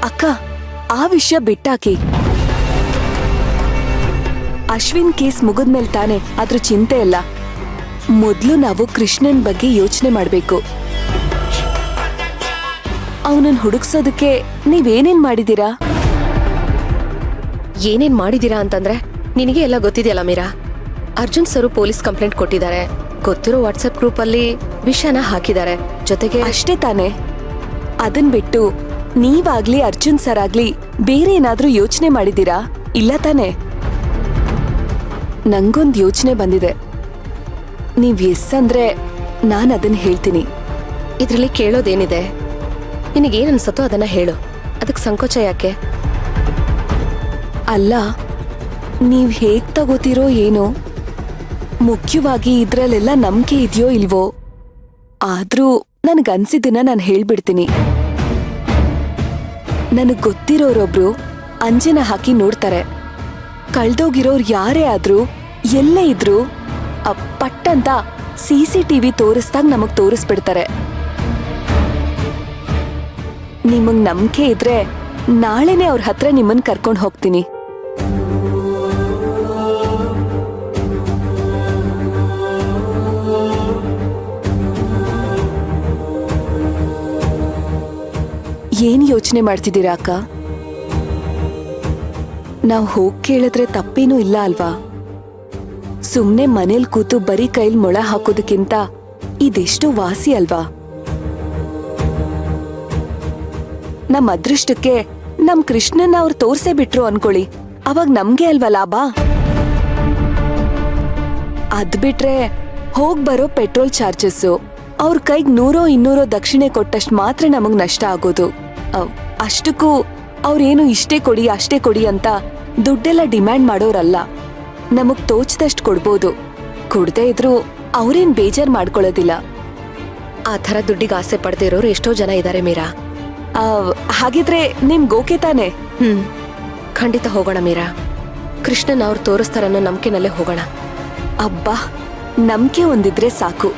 ಅಕ್ಕ, ಆ ವಿಷಯ ಬಿಟ್ಟಾಕಿ. ಅಶ್ವಿನ್ ಕೇಸ್ ಮುಗಿದ್ಮೇಲೆ ತಾನೆ ಅದ್ರ ಚಿಂತೆ ಇಲ್ಲ. ಮೊದ್ಲು ನಾವು ಕೃಷ್ಣನ್ ಬಗ್ಗೆ ಯೋಚನೆ ಮಾಡ್ಬೇಕು. ಅವನನ್ನ ಹುಡುಕ್ಸೋದಕ್ಕೆ ನೀವೇನೇನ್ ಮಾಡಿದೀರಾ? ಏನೇನ್ ಮಾಡಿದೀರಾ ಅಂತಂದ್ರೆ ನಿನಗೆ ಎಲ್ಲ ಗೊತ್ತಿದೆಯಲ್ಲ ಮೀರಾ. ಅರ್ಜುನ್ ಸರು ಪೊಲೀಸ್ ಕಂಪ್ಲೇಂಟ್ ಕೊಟ್ಟಿದ್ದಾರೆ. ಗೊತ್ತಿರೋ ವಾಟ್ಸ್ಆಪ್ ಗ್ರೂಪ್ ಅಲ್ಲಿ ವಿಷಯನ ಹಾಕಿದ್ದಾರೆ. ಜೊತೆಗೆ ಅಷ್ಟೇ ತಾನೆ. ಅದನ್ ಬಿಟ್ಟು ನೀವಾಗ್ಲಿ ಅರ್ಜುನ್ ಸರ್ ಆಗ್ಲಿ ಬೇರೆ ಏನಾದ್ರೂ ಯೋಚನೆ ಮಾಡಿದೀರಾ? ಇಲ್ಲ ತಾನೆ. ನಂಗೊಂದ್ ಯೋಚನೆ ಬಂದಿದೆ. ನೀವ್ ಎಸ್ ಅಂದ್ರೆ ನಾನ್ ಅದನ್ನ ಹೇಳ್ತೀನಿ. ಇದ್ರಲ್ಲಿ ಕೇಳೋದೇನಿದೆ? ನಿನಗೇನ್ ಅನ್ಸತ್ತೋ ಅದನ್ನ ಹೇಳು. ಅದಕ್ಕೆ ಸಂಕೋಚ ಯಾಕೆ? ಅಲ್ಲ, ನೀವ್ ಹೇಗ್ ತಗೋತೀರೋ ಏನೋ. ಮುಖ್ಯವಾಗಿ ಇದ್ರಲ್ಲೆಲ್ಲ ನಂಬಿಕೆ ಇದೆಯೋ ಇಲ್ವೋ, ಆದ್ರೂ ನನ್ಗನ್ಸಿದ್ದನ್ನ ನಾನು ಹೇಳ್ಬಿಡ್ತೀನಿ. ನನಗ್ ಗೊತ್ತಿರೋರೊಬ್ರು ಅಂಜನ ಹಾಕಿ ನೋಡ್ತಾರೆ. ಕಳ್ದೋಗಿರೋರು ಯಾರೇ ಆದ್ರೂ ಎಲ್ಲೇ ಇದ್ರು ಪಟ್ಟಂತ CCTV ತೋರಿಸ್ದಾಗ ನಮಗ್ ತೋರಿಸ್ಬಿಡ್ತಾರೆ. ನಿಮಗ್ ನಂಬಿಕೆ ಇದ್ರೆ ನಾಳೆನೆ ಅವ್ರ ಹತ್ರ ನಿಮ್ಮನ್ ಕರ್ಕೊಂಡ್ ಹೋಗ್ತೀನಿ. ಏನ್ ಯೋಚನೆ ಮಾಡ್ತಿದ್ದೀರಾ ಅಕ್ಕ? ನಾವ್ ಹೋಗ್ ಕೇಳಿದ್ರೆ ತಪ್ಪೇನೂ ಇಲ್ಲ ಅಲ್ವಾ? ಸುಮ್ನೆ ಮನೇಲ್ ಕೂತು ಬರೀ ಕೈಲ್ ಮೊಳ ಹಾಕೋದಕ್ಕಿಂತ ಇದೆಷ್ಟು ವಾಸಿ ಅಲ್ವಾ? ನಮ್ ಅದೃಷ್ಟಕ್ಕೆ ನಮ್ ಕೃಷ್ಣನ್ ಅವ್ರು ತೋರ್ಸೇ ಬಿಟ್ರು ಅನ್ಕೊಳ್ಳಿ, ಅವಾಗ ನಮ್ಗೆ ಅಲ್ವಾ ಲಾಭ? ಅದ್ ಬಿಟ್ರೆ ಹೋಗ್ ಬರೋ ಪೆಟ್ರೋಲ್ ಚಾರ್ಜಸ್ಸು, ಅವ್ರ ಕೈಗ್ 100-200 ದಕ್ಷಿಣೆ ಕೊಟ್ಟಷ್ಟು ಮಾತ್ರ ನಮಗ್ ನಷ್ಟ ಆಗೋದು. ಅಷ್ಟಕ್ಕೂ ಅವ್ರೇನು ಇಷ್ಟೇ ಕೊಡಿ ಅಷ್ಟೇ ಕೊಡಿ ಅಂತ ದುಡ್ಡೆಲ್ಲ ಡಿಮ್ಯಾಂಡ್ ಮಾಡೋರಲ್ಲ. ನಮಗ್ ತೋಚ್ದಷ್ಟು ಕೊಡ್ಬೋದು. ಕೊಡದೇ ಇದ್ರು ಅವ್ರೇನ್ ಬೇಜಾರ್ ಮಾಡ್ಕೊಳ್ಳೋದಿಲ್ಲ. ಆ ಥರ ದುಡ್ಡಿಗೆ ಆಸೆ ಪಡ್ದೇ ಇರೋರು ಎಷ್ಟೋ ಜನ ಇದ್ದಾರೆ ಮೀರಾ. ಹಾಗಿದ್ರೆ ನಿಮ್ಗೆ ಓಕೆ ತಾನೆ? ಖಂಡಿತ ಹೋಗೋಣ ಮೀರಾ. ಕೃಷ್ಣನ್ ಅವ್ರು ತೋರಿಸ್ತಾರನ್ನೋ ನಂಬಿಕೆನಲ್ಲೇ ಹೋಗೋಣ. ಅಬ್ಬಾ, ನಂಬಿಕೆ ಒಂದಿದ್ರೆ ಸಾಕು.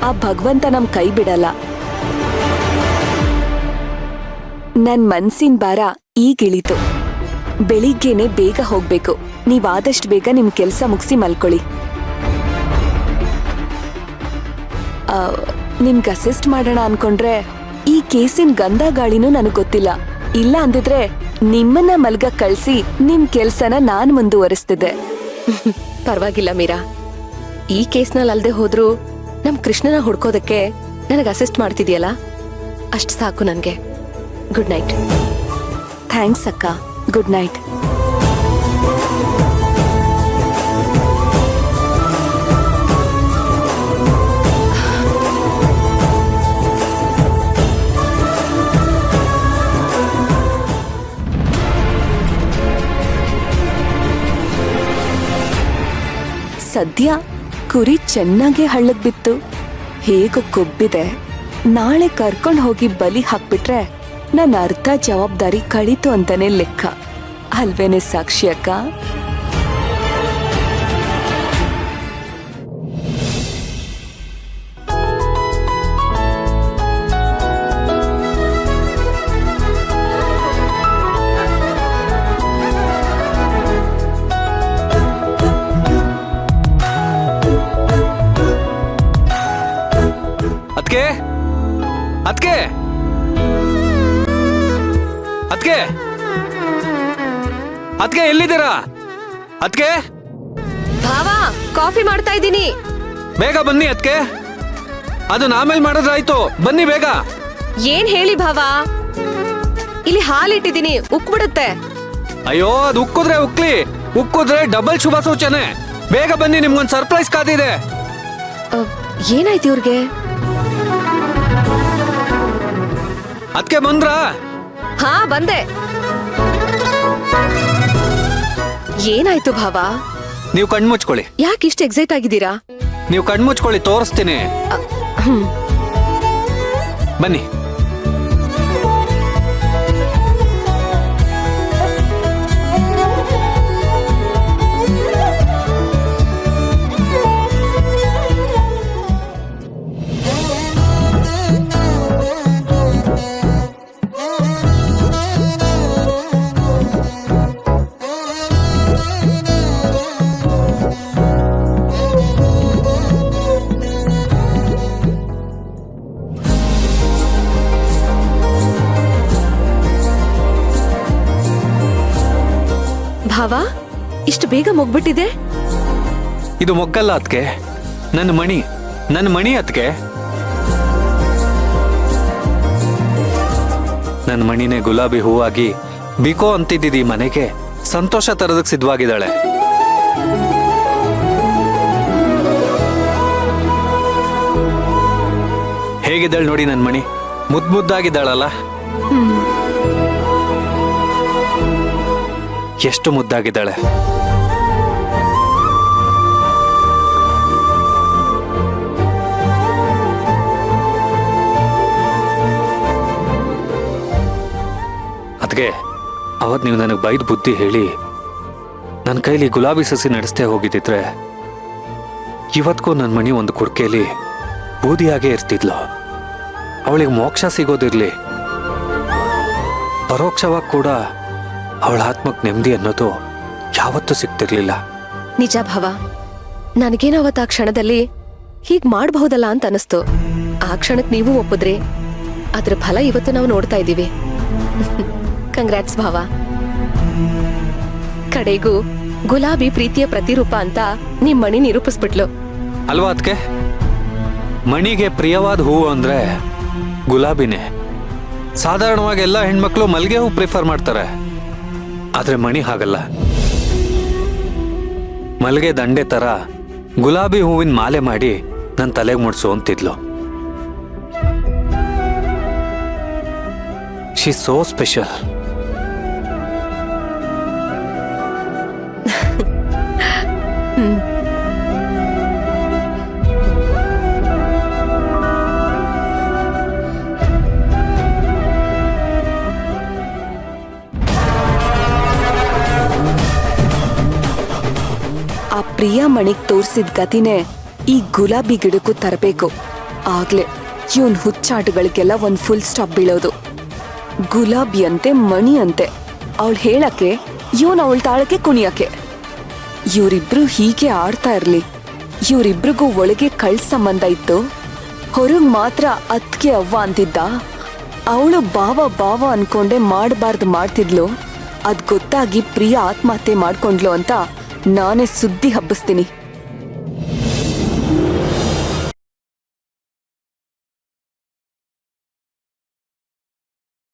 ಆ ಭಗವಂತ ನಮ್ ಕೈ ಬಿಡಲ್ಲ. ನನ್ ಮನ್ಸಿನ ಭಾರ ಈಗಿಳಿತು. ಬೆಳಿಗ್ಗೆನೆ ಬೇಗ ಹೋಗ್ಬೇಕು. ನೀವಾದಷ್ಟು ಬೇಗ ನಿಮ್ ಕೆಲ್ಸ ಮುಗಿಸಿ ಮಲ್ಕೊಳ್ಳಿ. ನಿಮ್ಗೆ ಅಸಿಸ್ಟ್ ಮಾಡೋಣ ಅನ್ಕೊಂಡ್ರೆ ಈ ಕೇಸಿನ ಗಂಧ ಗಾಳಿನೂ ನನಗ್ ಗೊತ್ತಿಲ್ಲ. ಇಲ್ಲ ಅಂದಿದ್ರೆ ನಿಮ್ಮನ್ನ ಮಲ್ಗ ಕಳ್ಸಿ ನಿಮ್ ಕೆಲ್ಸನ ನಾನ್ ಮುಂದುವರಿಸ್ತಿದ್ದೆ. ಪರವಾಗಿಲ್ಲ ಮೀರಾ. ಈ ಕೇಸ್ನಲ್ಲಿ ಅಲ್ದೆ ಹೋದ್ರು ನಮ್ ಕೃಷ್ಣನ ಹುಡ್ಕೋದಕ್ಕೆ ನನಗೆ ಅಸಿಸ್ಟ್ ಮಾಡ್ತಿದ್ಯಲ್ಲ, ಅಷ್ಟು ಸಾಕು ನನ್ಗೆ. Good night. ಥ್ಯಾಂಕ್ಸ್ ಅಕ್ಕ. Good night. ಸದ್ಯ ಕುರಿ ಚೆನ್ನಾಗಿ ಹಳ್ಳಕ್ ಬಿತ್ತು. ಹೇಗೋ ಕೊಬ್ಬಿದೆ. ನಾಳೆ ಕರ್ಕೊಂಡ್ ಹೋಗಿ ಬಲಿ ಹಾಕ್ಬಿಟ್ರೆ ನನ್ನ ಅರ್ಧ ಜವಾಬ್ದಾರಿ ಕಳೀತು ಅಂತಾನೆ ಲೆಕ್ಕ. ಅಲ್ವೇನೆ ಸಾಕ್ಷಿ ಅಕ್ಕ? ಅದ್ಕೆ ಅದ್ಕೆ ಅದ್ಕೆ ಅದ್ಕೆ ಎಲ್ಲಿದ್ದೀರಾ? ಅದ್ಕೆ ಭಾವ, ಕಾಫಿ ಮಾಡ್ತಾ ಇದ್ದೀನಿ. ಬೇಗ ಬನ್ನಿ ಅದ್ಕೆ. ಅದನ್ನ ಆಮೇಲೆ ಮಾಡಿದ್ರಾಯ್ತು, ಬನ್ನಿ ಬೇಗ. ಏನ್ ಹೇಳಿ ಭಾವ, ಇಲ್ಲಿ ಹಾಲಿಟ್ಟಿದ್ದೀನಿ, ಉಕ್ಬಿಡುತ್ತೆ. ಅಯ್ಯೋ, ಅದು ಉಕ್ಕಿದ್ರೆ ಉಕ್ಲಿ, ಉಕ್ಕಿದ್ರೆ ಡಬಲ್ ಶುಭ ಸೂಚನೆ. ಬೇಗ ಬನ್ನಿ, ನಿಮ್ಗೊಂದು ಸರ್ಪ್ರೈಸ್ ಕಾದಿದೆ. ಏನಾಯ್ತು ಇವ್ರಿಗೆ? ಅದ್ಕೆ ಬಂದ್ರಾ? ಹಾ, ಬಂದೆ. ಏನಾಯ್ತು ಭಾವ? ನೀವು ಕಣ್ಮುಚ್ಕೊಳ್ಳಿ. ಯಾಕೆ ಇಷ್ಟು ಎಕ್ಸೈಟ್ ಆಗಿದ್ದೀರಾ? ನೀವು ಕಣ್ಮುಚ್ಕೊಳ್ಳಿ, ತೋರಿಸ್ತೀನಿ. ಬನ್ನಿ. ಭಾವ ಇಷ್ಟು ಬೇಗ ಮುಗ್ಬಿಟ್ಟಿದೆ? ಇದು ಮೊಗ್ಗಲ್ಲ ಅದ್ಕೆ, ನನ್ನ ಮಣಿ ಅದ್ಕೆ. ನನ್ನ ಮಣಿನೇ ಗುಲಾಬಿ ಹೂವಾಗಿ ಬಿಕೋ ಅಂತಿದ್ದಿದ್ದು ಈ ಮನೆಗೆ ಸಂತೋಷ ತರೋದಕ್ಕೆ ಸಿದ್ಧವಾಗಿದ್ದಾಳೆ. ಹೇಗಿದ್ದಾಳೆ ನೋಡಿ ನನ್ನ ಮಣಿ, ಮುದ್ದಾಗಿದ್ದಾಳಲ್ಲ. ಎಷ್ಟು ಮುದ್ದಾಗಿದ್ದಾಳೆ. ಅದ್ಕೆ ಅವತ್ ನೀವು ನನಗೆ ಬೈದ್ ಬುದ್ಧಿ ಹೇಳಿ ನನ್ನ ಕೈಲಿ ಗುಲಾಬಿ ಸಸಿ ನಡೆಸ್ತೇ ಹೋಗಿದ್ದಿದ್ರೆ ಇವತ್ಗೂ ನನ್ನ ಮಣಿ ಒಂದು ಕುಡ್ಕೆಯಲ್ಲಿ ಬೂದಿಯಾಗೇ ಇರ್ತಿದ್ಲು. ಅವಳಿಗೆ ಮೋಕ್ಷ ಸಿಗೋದಿರ್ಲಿ, ಪರೋಕ್ಷವಾಗಿ ಕೂಡ ಅವಳ ಆತ್ಮಕ್ಕೆ ನೆಮ್ಮದಿ ಅನ್ನೋದು ಯಾವತ್ತೂ ಸಿಗ್ತಿರ್ಲಿಲ್ಲ. ನಿಜ ಭಾವ, ನನಗೇನೋ ಅವತ್ತು ಆ ಕ್ಷಣದಲ್ಲಿ ಹೀಗ್ ಮಾಡಬಹುದಲ್ಲ ಅಂತ ಅನಿಸ್ತು. ಆ ಕ್ಷಣಕ್ಕೆ ನೀವು ಒಪ್ಪಿದ್ರಿ, ಅದ್ರ ಫಲ ಇವತ್ತು ನಾವು ನೋಡ್ತಾ ಇದ್ದೀವಿ. ಕಂಗ್ರಾಟ್ಸ್ ಭಾವ. ಕಡೆಗೂ ಗುಲಾಬಿ ಪ್ರೀತಿಯ ಪ್ರತಿರೂಪ ಅಂತ ನಿಮ್ ಮಣಿ ನಿರೂಪಿಸ್ಬಿಟ್ಲು ಅಲ್ವಾ ಅದಕ್ಕೆ? ಮಣಿಗೆ ಪ್ರಿಯವಾದ ಹೂವು ಅಂದ್ರೆ ಗುಲಾಬಿನೇ. ಸಾಧಾರಣವಾಗಿ ಎಲ್ಲ ಹೆಣ್ಮಕ್ಳು ಮಲ್ಗೆ ಹೂ ಪ್ರಿಫರ್ ಮಾಡ್ತಾರೆ, ಆದ್ರೆ ಮಣಿ ಹಾಗಲ್ಲ. ಮಲ್ಗೆ ದಂಡೆ ತರ ಗುಲಾಬಿ ಹೂವಿನ ಮಾಲೆ ಮಾಡಿ ನನ್ನ ತಲೆಗೆ ಮುಡ್ಸು ಅಂತಿದ್ಲು. She so special. ಆ ಪ್ರಿಯಾ ಮಣಿಗ್ ತೋರ್ಸಿದ ಗತಿನೇ ಈ ಗುಲಾಬಿ ಗಿಡಕ್ಕೂ ತರಬೇಕು. ಆಗ್ಲೇ ಇವನ್ ಹುಚ್ಚಾಟಗಳಿಗೆಲ್ಲ ಒಂದ್ ಫುಲ್ ಸ್ಟಾಪ್ ಬೀಳೋದು. ಗುಲಾಬಿ ಅಂತೆ ಮಣಿ ಅಂತೆ ಅವಳು ಹೇಳಕ್ಕೆ, ಇವನ್ ಅವಳ ತಾಳಕ್ಕೆ ಕುಣಿಯಕ್ಕೆ. ಇವರಿಬ್ರು ಹೀಗೆ ಆಡ್ತಾ ಇರ್ಲಿ. ಇವರಿಬ್ರಿಗೂ ಒಳಗೆ ಕಳ್ ಸಂಬಂಧ ಇತ್ತು, ಹೊರಗ್ ಮಾತ್ರ ಅತ್ಗೆ ಅವ್ವ ಅಂತಿದ್ದ. ಅವಳು ಬಾವ ಅನ್ಕೊಂಡೆ ಮಾಡಬಾರ್ದು ಮಾಡ್ತಿದ್ಲು. ಅದ್ ಗೊತ್ತಾಗಿ ಪ್ರಿಯಾ ಆತ್ಮಹತ್ಯೆ ಮಾಡ್ಕೊಂಡ್ಲು ಅಂತ ನಾನೇ ಸುದ್ದಿ ಹಬ್ಬಿಸ್ತೀನಿ.